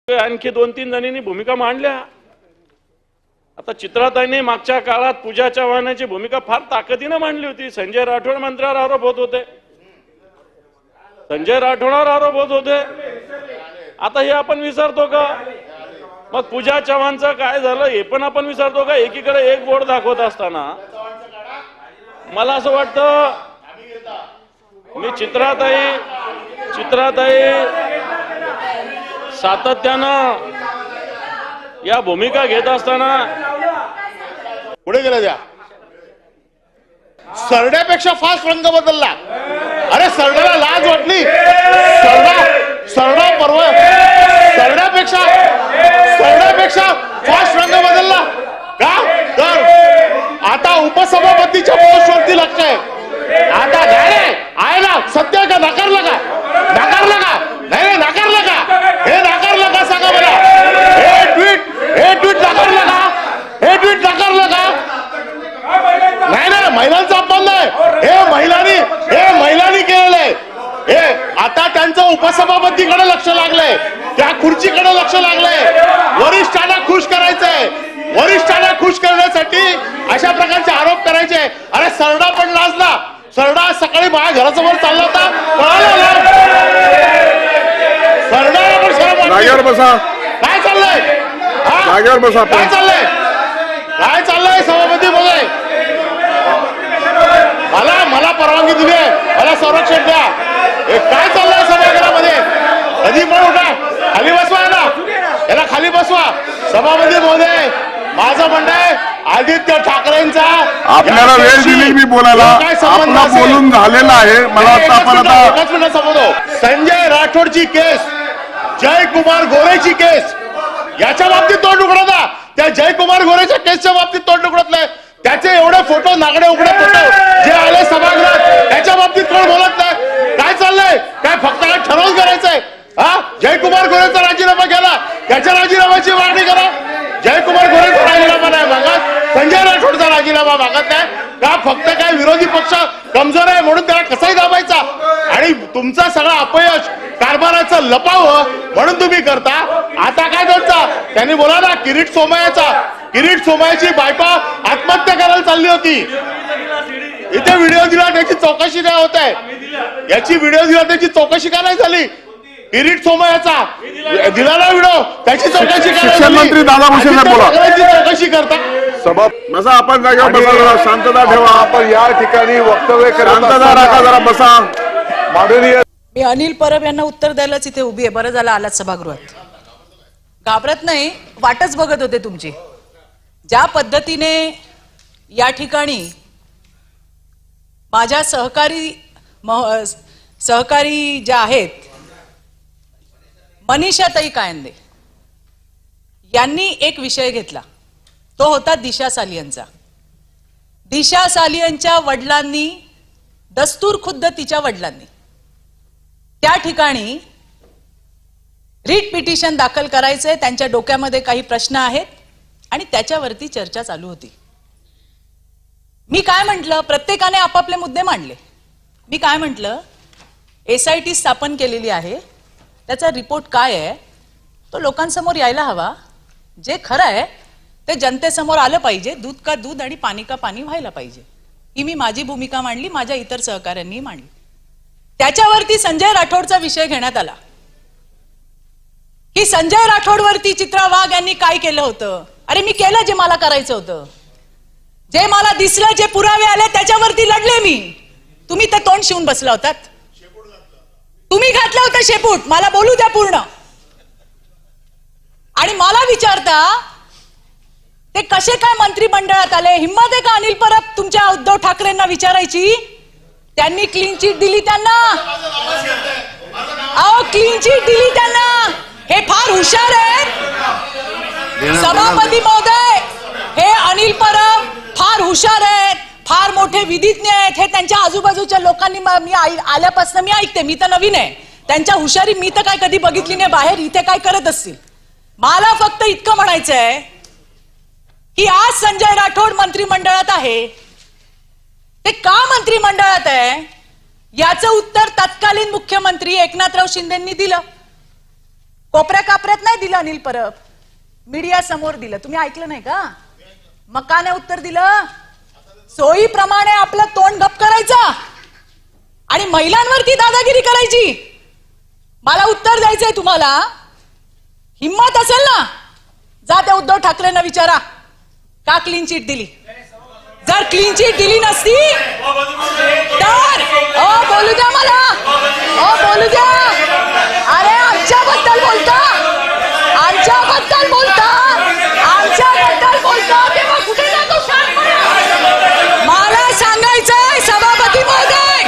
आणखी 2-3 जणींनी भूमिका मांडल्या। आता चित्राताईंनी मागच्या काळात पूजा चव्हाणांची भूमिका फार ताकदीने मांडली होती। संजय राठोड मंत्र्यावर आरोप होत होते, संजय राठोडावर आरोप होत होते। आता हे आपण विसरतो का? मग पूजा चव्हाणचं काय झालं हे पण आपण विसरतो का? एकीकडे एक बोर्ड दाखवत असताना मला असं वाटतं मी चित्राताई सातत्यानं या भूमिका घेत असताना पुढे गेल्या द्या। सरड्यापेक्षा फास्ट रंग बदलला। अरे सरड्याला लाज वाटली? सरडा परवा सरड्यापेक्षा फास्ट रंग बदलला का? तर आता उपसभापतीच्या पोस्टवरती लक्ष आहे। आता नाही आहे ना, सत्य का? नाकारलं का? नाही नाकारलं का? हे नाकारलं का? सांगा मला। हे ट्विट नाकारलं का? नाही ना, महिलांचा अपमान नाही, हे महिलांनी केलेलं आहे। हे आता त्यांचं उपसभापतीकडे लक्ष लागलंय, त्या खुर्चीकडे लक्ष लागलंय। वरिष्ठांना खुश करायचंय, वरिष्ठांना खुश करण्यासाठी अशा प्रकारचे आरोप करायचे। अरे सरडा पण लाजला। सरडा सकाळी माझ्या घरासमोर चालला होता, पळाला। सरडाला पण शरम वाटते। बसा। काय चाललंय? बसा। काय चाललंय सभापती महोदय? मला परवानगी दिली आहे, मला संरक्षण द्या। हे काय चाललंय सभागृहामध्ये? कधी पण उठा, खाली बसवा ना, याला खाली बसवा। सभापती महोदय, माझं म्हणणं आहे आदित्य ठाकरेंचा आपल्याला वेळ दिली मी बोलायला, आपला बोलून झालेला आहे। मला वाटतं आपण आता एकच मिनिट समजतो। संजय राठोडची केस, जयकुमार गोरेची केस, याच्या बाबतीत तोंड उघडत ना। त्या जयकुमार गोरेच्या केसच्या बाबतीत तोंड उघडत नाही। त्याचे एवढे फोटो, नागडे उघडे फोटो जे आले सभागृहात, त्याच्या बाबतीत कोण बोलत नाही। काय चाललंय? काय फक्त काय ठरवून करायचंय? जयकुमार गोरेचा राजीनामा केला, त्याच्या राजीनाम्याची मागणी करा। जयकुमार गोरेचा राजीनामा नाही मागत, संजय राठोडचा राजीनामा मागत नाही का? फक्त काय विरोधी पक्ष कमजोर आहे म्हणून त्याला कसाही दाबायचा आणि तुमचा सगळा अपयश कारभाराचं लपावं म्हणून तुम्ही करता। आता काय करता? त्यांनी बोला ना, किरीट सोमय्याची बायको आत्महत्या करायला चालली होती, इथे व्हिडिओ दिला, त्याची चौकशी काय होत आहे? याची व्हिडिओ दिला, त्याची चौकशी का नाही झाली? किरीट सोमय्याचा दिला ना व्हिडिओ, त्याची चौकशी काय? शिक्षण मंत्री दादा भुसे साहेब बोला। चौकशी करता। सभा बसा, आपण जागेवर बसा, शांतता ठेवा। आपण या ठिकाणी वक्तव्य शांतता राखा, जरा बसा। माननीय मी अनिल परब यांना उत्तर द्यायलाच इथे उभी आहे। बरं झालं आलात सभागृहात, घाबरत नाही, वाटच बघत होते तुमची। ज्या पद्धतीने या ठिकाणी माझ्या सहकारी ज्या आहेत, मनीषाताई कायंदे यांनी एक विषय घेतला, तो होता दिशा सालियनचा। दिशा सालियनच्या वडिलांनी, दस्तूर खुद्द तिच्या वडिलांनी त्या ठिकाणी रीट पिटिशन दाखल करायचंय, त्यांच्या डोक्यामध्ये काही प्रश्न आहेत आणि त्याच्यावरती चर्चा चालू होती। मी काय म्हटलं, प्रत्येकाने आपापले मुद्दे मांडले। मी काय म्हटलं, SIT स्थापन केलेली आहे, त्याचा रिपोर्ट काय आहे तो लोकांसमोर यायला हवा। जे खरं आहे ते जनतेसमोर आलं पाहिजे। दूध का दूध आणि पाणी का पाणी व्हायला पाहिजे, ही मी माझी भूमिका मांडली, माझ्या इतर सहकाऱ्यांनी मांडली। त्याच्यावरती संजय राठोडचा विषय घेण्यात आला की संजय राठोडवरती चित्रा वाघ यांनी काय केलं होतं। अरे मी केलं जे मला करायचं होतं, जे मला दिसलं, जे पुरावे आले त्याच्यावरती लढले मी। तुम्ही तर तोंड शिवून बसला होतात, तुम्ही घातलं होतं शेपूट। मला बोलू द्या पूर्ण। आणि मला विचारता ते कसे काय मंत्रिमंडळात आले? हिम्मत आहे का अनिल परब तुमच्या उद्धव ठाकरेंना विचारायची? त्यांनी क्लीन चिट दिली त्यांना, अहो क्लीन चिट दिली त्यांना। हे फार हुशार आहेत सभापती महोदय, हे अनिल परब फार हुशार आहेत, फार मोठे विधिज्ञ आहेत। हे त्यांच्या आजूबाजूच्या लोकांनी, मी आल्यापासून मी ऐकते, मी तर नवीन आहे, त्यांच्या हुशारी मी तर काय कधी बघितली नाही बाहेर, इथे काय करत असतील। मला फक्त इतकं म्हणायचंय की आज संजय राठोड मंत्रिमंडळात आहे, ते का मंत्रिमंडळात आहे याचं उत्तर तत्कालीन मुख्यमंत्री एकनाथराव शिंदेंनी दिलं। कोपऱ्या कापऱ्यात नाही दिलं अनिल परब, मीडिया समोर दिलं. तुम्ही ऐकलं नाही का? मग का नाही उत्तर दिलं? सोयीप्रमाणे आपलं तोंड गप करायचं आणि महिलांवरती दादागिरी करायची. मला उत्तर द्यायचंय तुम्हाला. हिम्मत असेल ना, जा त्या उद्धव ठाकरेंना विचारा का क्लीन चिट दिली. जर क्लीन चिट दिली नसती तर बोलू द्या मला, बोलू द्या. अरे आमच्याबद्दल बोलता, आमच्याबद्दल बोलता, आमच्याबद्दल बोलता तेव्हा कुठे जातो शांतपणा? मला सांगायचंय सभापती महोदय,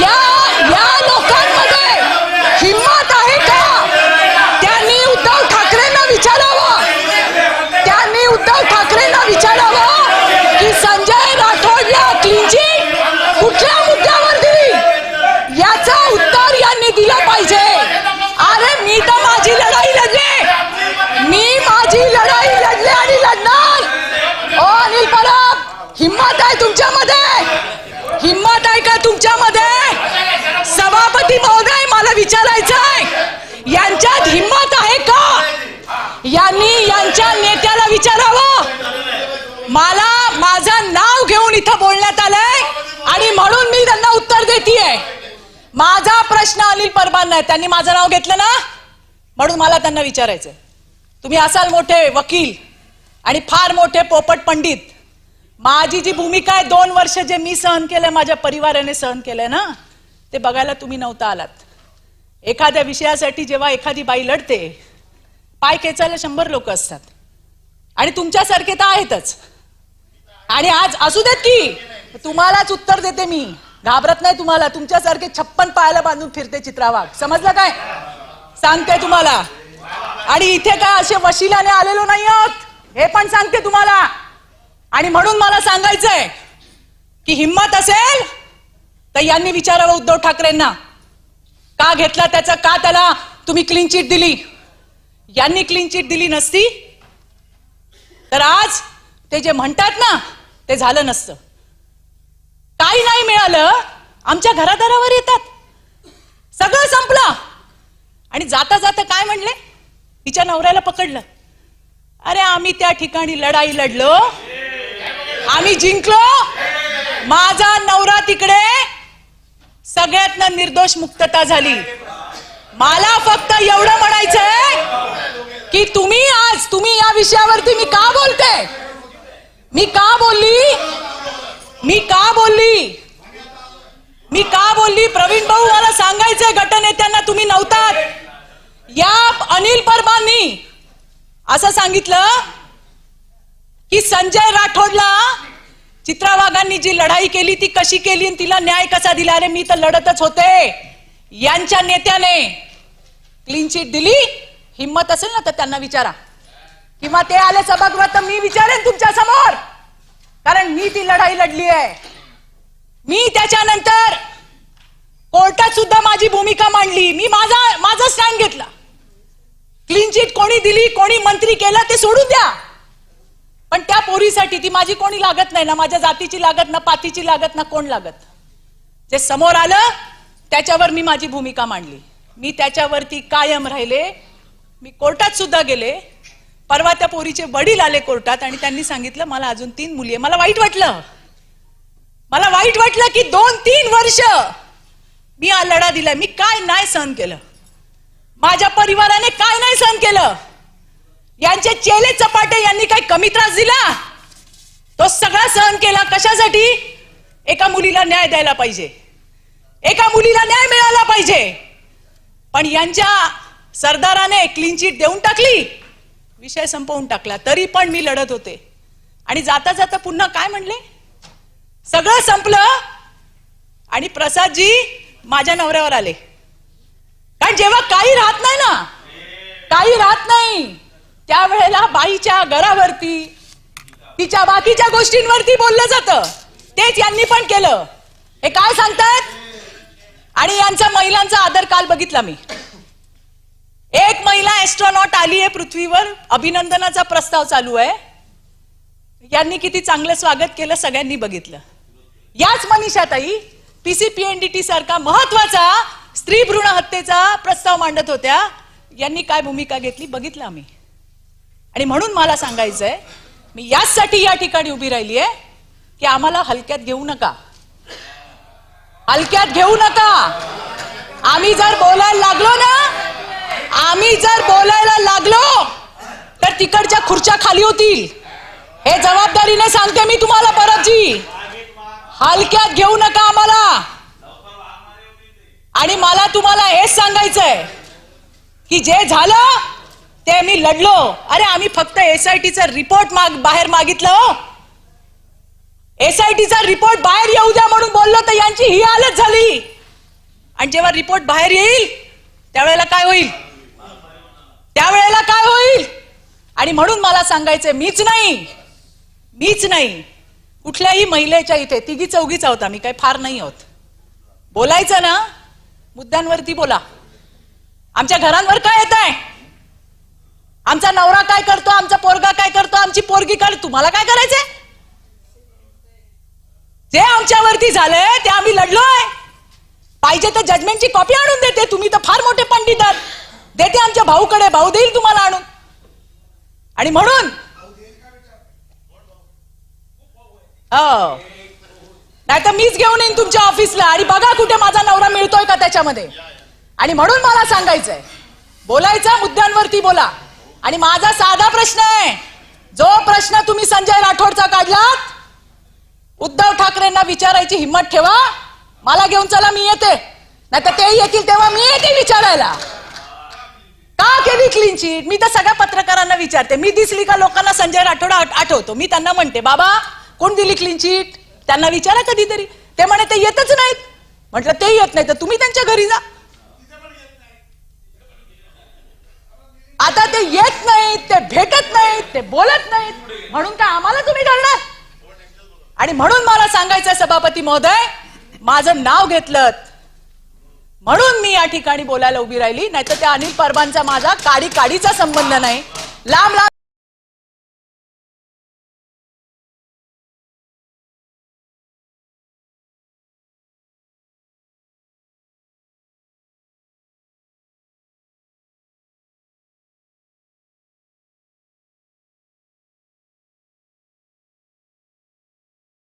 या लोकांमध्ये हिम्मत आहे का? त्यांनी उद्धव ठाकरेंना विचारावं, त्यांनी उद्धव ठाकरेंना विचारावं की संजय राठोडला क्लीन चिट कुठल्या मुद्द्यावर दिली, याचा उत्तर यांनी दिलं पाहिजे. अरे मी तर माझी लढाई लढले, मी माझी लढाई लढले आणि लढणार. ओ अनिल परब, हिम्मत आहे तुमच्यामध्ये? हिम्मत आहे का तुमच्यामध्ये? सभापती महोदय, मला विचारायचंय, यांच्यात हिम्मत आहे का? यांनी यांच्या नेत्याला विचारावं. मला माझं नाव घेऊन इथं बोलण्यात आलंय आणि म्हणून मी त्यांना उत्तर देतीये. माझा प्रश्न अनिल परबांना आहे. त्यांनी माझं नाव घेतलं ना, म्हणून मला त्यांना विचारायचंय. तुम्ही असाल मोठे वकील आणि फार मोठे पोपट पंडित. माझी जी भूमिका आहे, 2 वर्ष जे मी सहन केलंय, माझ्या परिवाराने सहन केलंय ना, ते बघायला तुम्ही नव्हता आलात. एखाद्या विषयासाठी जेव्हा एखादी बाई लढते, पाय खेचायला 100 लोक असतात आणि तुमच्यासारखे तर आहेतच. आणि आज असू देत की तुम्हालाच उत्तर देते मी, घाबरत नाही तुम्हाला. तुमच्यासारखे 56 पायाला बांधून फिरते चित्रा वाघ, समजलं काय? सांगते तुम्हाला. आणि इथे काय असे वशिलाने आलेलो नाही आहोत, हे पण सांगते तुम्हाला. आणि म्हणून मला सांगायचंय की हिम्मत असेल तर यांनी विचारावं उद्धव ठाकरेंना का घेतला त्याचा, का त्याला तुम्ही क्लीन चिट दिली. यांनी क्लीन चिट दिली नसती तर आज ते जे म्हणतात ना, ते झालं नसतं. काही नाही मिळालं, आमच्या घरादारावर येतात, सगळं संपलं. आणि जाता जाता काय म्हणले? तिच्या नवऱ्याला पकडलं. अरे आम्ही त्या ठिकाणी लढाई लढलो, आम्ही जिंकलो. माझा नवरा तिकडे, सगळ्यातनं निर्दोष मुक्तता झाली. मला फक्त एवढं म्हणायचंय की तुम्ही या विषयावरती मी का बोलते, मी का बोलली प्रवीण भाऊ, मला सांगायचंय गटनेत्यांना, तुम्ही नव्हतात. या अनिल परबांनी असं सांगितलं की संजय राठोडला चित्रा वाघांनी जी लढाई केली ती कशी केली आणि तिला न्याय कसा दिला. अरे मी तर लढतच होते. यांच्या नेत्याने क्लीन चिट दिली. हिम्मत असेल ना तर त्यांना विचारा, किंवा ते आले सभागृहात तर मी विचारेन तुमच्या समोर, कारण मी ती लढाई लढली आहे. मी त्याच्यानंतर कोर्टात सुद्धा माझी भूमिका मांडली. मी माझा स्टँड घेतला. क्लीन चिट कोणी दिली, कोणी मंत्री केलं ते सोडून द्या, पण त्या पोरीसाठी ती माझी कोणी लागत नाही ना, माझ्या जातीची लागत ना, पातीची लागत ना, कोण लागत. जे समोर आलं त्याच्यावर मी माझी भूमिका मांडली. मी त्याच्यावरती कायम राहिले. मी कोर्टात सुद्धा गेले. परवा त्या पोरीचे वडील आले कोर्टात आणि त्यांनी सांगितलं मला अजून 3 मुली आहे. मला वाईट वाटलं की 2-3 वर्ष मी हा लढा दिलाय. मी काय नाही सहन केलं, माझ्या परिवाराने काय नाही सहन केलं. यांचे चेले चपाटे यांनी काय कमी त्रास दिला? तो सगळा सहन केला कशासाठी? एका मुलीला न्याय द्यायला पाहिजे, एका मुलीला न्याय मिळाला पाहिजे. पण यांच्या सरदाराने क्लीन चिट देऊन टाकली, विषय संपवून टाकला. तरी पण मी लढत होते. आणि जाता जाता पुन्हा काय म्हणले? सगळं संपलं आणि प्रसादजी माझ्या नवऱ्यावर आले. कारण जेव्हा काही राहत नाही ना, काही राहत नाही, त्यावेळेला बाईच्या घरावरती, तिच्या बाकीच्या गोष्टींवरती बोललं जातं. तेच यांनी पण केलं. हे काय सांगतात? आणि यांचा महिलांचा आदर काल बघितला मी. एक महिला एस्ट्रॉनॉट आली आहे पृथ्वीवर, अभिनंदनाचा प्रस्ताव चालू आहे. यांनी किती चांगलं स्वागत केलं सगळ्यांनी बघितलं. याच मनीषाताई PCPNDT सारखा महत्वाचा स्त्री भ्रूण हत्येचा प्रस्ताव मांडत होत्या. यांनी काय भूमिका घेतली बघितलं आम्ही. आणि म्हणून मला सांगायचंय, मी याचसाठी या ठिकाणी उभी राहिली आहे की आम्हाला हलक्यात घेऊ नका, हलक्यात घेऊ नका. आम्ही जर बोलायला लागलो तर तिकडच्या खुर्च्या खाली होतील. हे जबाबदारीने सांगते मी तुम्हाला परतजी. हलक्यात घेऊ नका आम्हाला. आणि मला तुम्हाला हेच सांगायचंय की जे झालं ते मी लढलो. अरे आम्ही फक्त एसआयटीचा रिपोर्ट बाहेर मागितलं हो. एसआयटीचा रिपोर्ट बाहेर येऊ द्या म्हणून बोललो तर यांची ही हालत झाली. आणि जेव्हा रिपोर्ट बाहेर येईल त्यावेळेला काय होईल, आणि म्हणून मला सांगायचंय, मीच नाही कुठल्याही महिलेच्या इथे तिघी चौघीच आहोत आम्ही, काही फार नाही आहोत. बोलायचं ना मुद्द्यांवरती बोला. आमच्या घरांवर काय येत आहे, आमचा नवरा काय करतो, आमचा पोरगा काय करतो, आमची पोरगी काय, तुम्हाला काय करायचंय? जे आमच्यावरती झालंय ते आम्ही लढलोय. पाहिजे तर जजमेंटची कॉपी आणून देते, तुम्ही तर फार मोठे पंडित आहात. देते आमच्या भाऊकडे, भाऊ देईल तुम्हाला आणून. आणि म्हणून नाही तर मीच घेऊन येईन तुमच्या ऑफिसला आणि बघा कुठे माझा नवरा मिळतोय का त्याच्यामध्ये. आणि म्हणून मला सांगायचंय, बोलायचा मुद्द्यांवरती बोला. आणि माझा साधा प्रश्न आहे, जो प्रश्न तुम्ही संजय राठोडचा काढलात, उद्धव ठाकरेंना विचारायची हिम्मत ठेवा. मला घेऊन चला, मी येते. नाही तर ते येतील तेव्हा मी येते विचारायला. का केली क्लीन चिट? मी तर सगळ्या पत्रकारांना विचारते. मी दिसली का लोकांना संजय राठोड आठवतो. मी त्यांना म्हणते, बाबा कोण दिली क्लीन चिट? त्यांना विचारा कधीतरी. ते म्हणे ते येतच नाहीत. म्हटलं ते येत नाही तर तुम्ही त्यांच्या घरी जा. आता ते येत नाहीत, ते भेटत नाहीत, ते बोलत नाहीत, म्हणून काय आम्हाला तुम्ही घालणार? आणि म्हणून मला सांगायचं सभापती महोदय, माझं नाव घेतलं म्हणून मी या ठिकाणी बोलायला उभी राहिली. नाहीतर त्या अनिल परबांचा माझा काडीचा संबंध नाही. लांब